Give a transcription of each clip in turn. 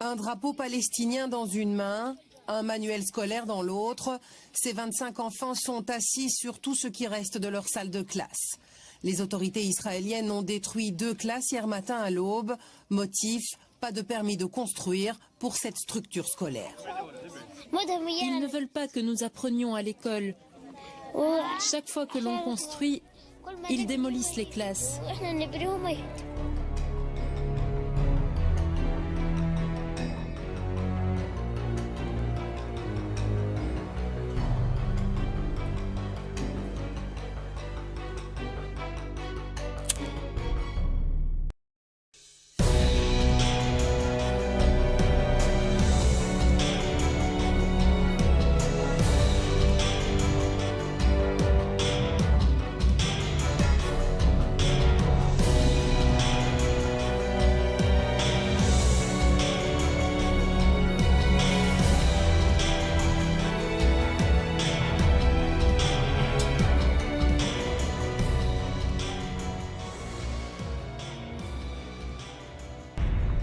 Un drapeau palestinien dans une main, un manuel scolaire dans l'autre. Ces 25 enfants sont assis sur tout ce qui reste de leur salle de classe. Les autorités israéliennes ont détruit 2 classes hier matin à l'aube. Motif, pas de permis de construire pour cette structure scolaire. Ils ne veulent pas que nous apprenions à l'école. Chaque fois que l'on construit, ils démolissent les classes.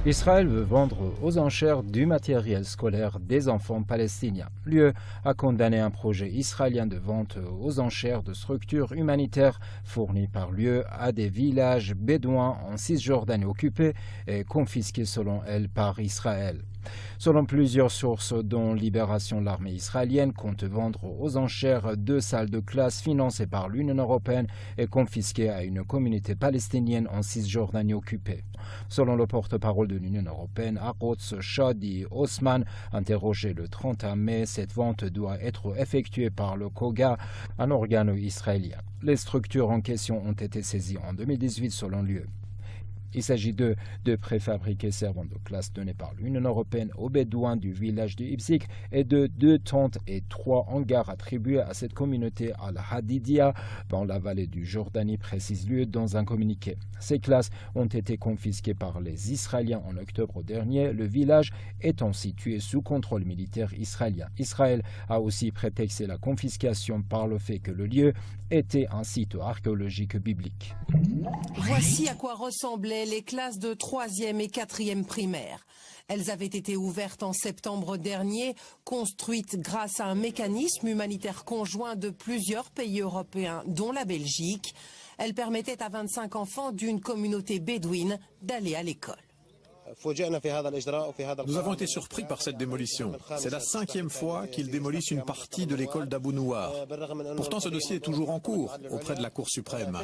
Israël veut vendre aux enchères du matériel scolaire des enfants palestiniens. L'UE a condamné un projet israélien de vente aux enchères de structures humanitaires fournies par l'UE à des villages bédouins en Cisjordanie occupés et confisqués selon elle par Israël. Selon plusieurs sources, dont Libération, l'armée israélienne compte vendre aux enchères 2 salles de classe financées par l'Union européenne et confisquées à une communauté palestinienne en Cisjordanie occupée. Selon le porte-parole de l'Union européenne, Arotz Shadi Osman, interrogé le 31 mai, cette vente doit être effectuée par le KOGA, un organe israélien. Les structures en question ont été saisies en 2018 selon l'UE. Il s'agit de préfabriqués servant de classe donnés par l'Union européenne aux Bédouins du village de Ipsik et de 2 tentes et 3 hangars attribués à cette communauté Al-Hadidia dans la vallée du Jordanie, précise l'UE dans un communiqué. Ces classes ont été confisquées par les Israéliens en octobre dernier, le village étant situé sous contrôle militaire israélien. Israël a aussi prétexté la confiscation par le fait que le lieu était un site archéologique biblique. Voici à quoi ressemblaient les classes de 3e et 4e primaire. Elles avaient été ouvertes en septembre dernier, construites grâce à un mécanisme humanitaire conjoint de plusieurs pays européens, dont la Belgique. Elles permettaient à 25 enfants d'une communauté bédouine d'aller à l'école. Nous avons été surpris par cette démolition. C'est la 5e fois qu'ils démolissent une partie de l'école d'Abou Nouar. Pourtant, ce dossier est toujours en cours auprès de la Cour suprême.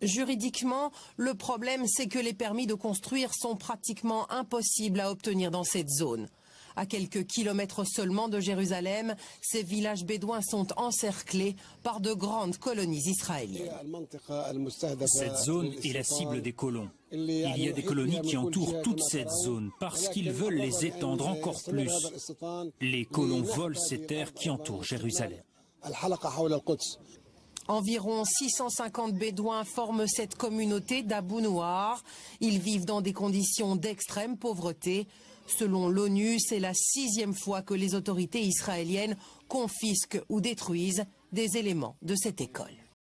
Juridiquement, le problème, c'est que les permis de construire sont pratiquement impossibles à obtenir dans cette zone. À quelques kilomètres seulement de Jérusalem, ces villages bédouins sont encerclés par de grandes colonies israéliennes. Cette zone est la cible des colons. Il y a des colonies qui entourent toute cette zone parce qu'ils veulent les étendre encore plus. Les colons volent ces terres qui entourent Jérusalem. Environ 650 Bédouins forment cette communauté d'Abou Nouar. Ils vivent dans des conditions d'extrême pauvreté. Selon l'ONU, c'est la 6e fois que les autorités israéliennes confisquent ou détruisent des éléments de cette école.